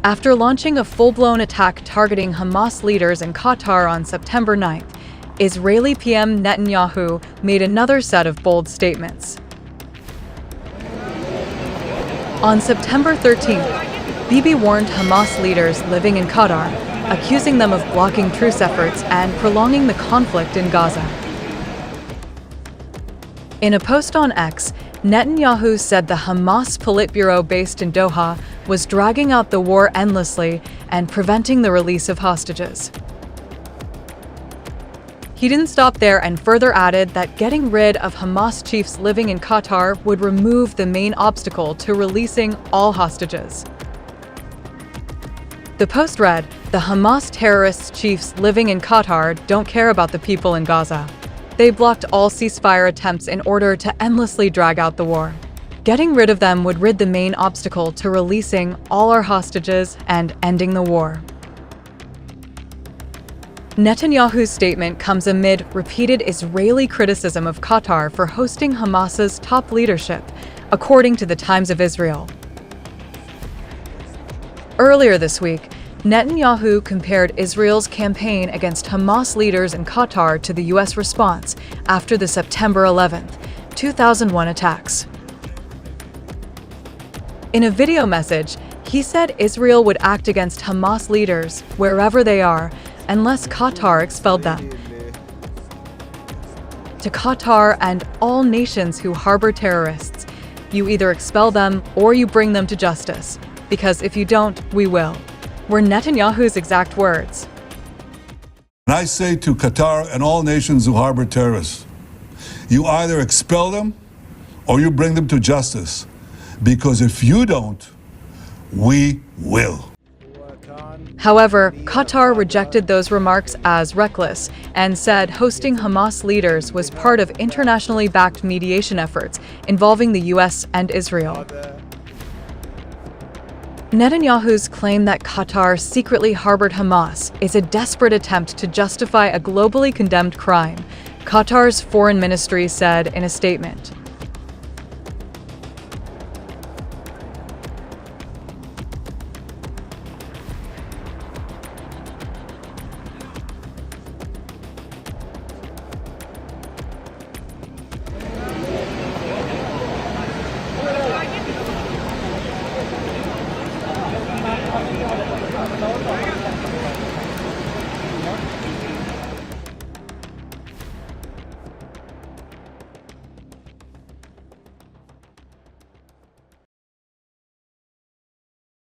After launching a full-blown attack targeting Hamas leaders in Qatar on September 9th, Israeli PM Netanyahu made another set of bold statements. On September 13th, Bibi warned Hamas leaders living in Qatar, accusing them of blocking truce efforts and prolonging the conflict in Gaza. In a post on X, Netanyahu said the Hamas Politburo based in Doha was dragging out the war endlessly and preventing the release of hostages. He didn't stop there and further added that getting rid of Hamas chiefs living in Qatar would remove the main obstacle to releasing all hostages. The post read, "The Hamas terrorist chiefs living in Qatar don't care about the people in Gaza. They blocked all ceasefire attempts in order to endlessly drag out the war. Getting rid of them would rid the main obstacle to releasing all our hostages and ending the war." Netanyahu's statement comes amid repeated Israeli criticism of Qatar for hosting Hamas's top leadership, according to the Times of Israel. Earlier this week, Netanyahu compared Israel's campaign against Hamas leaders in Qatar to the U.S. response after the September 11th, 2001 attacks. In a video message, he said Israel would act against Hamas leaders wherever they are unless Qatar expelled them. To Qatar and all nations who harbor terrorists, you either expel them or you bring them to justice, because if you don't, we will, were Netanyahu's exact words. And I say to Qatar and all nations who harbor terrorists, you either expel them or you bring them to justice, because if you don't, we will. However, Qatar rejected those remarks as reckless and said hosting Hamas leaders was part of internationally backed mediation efforts involving the U.S. and Israel. Netanyahu's claim that Qatar secretly harbored Hamas is a desperate attempt to justify a globally condemned crime, Qatar's foreign ministry said in a statement.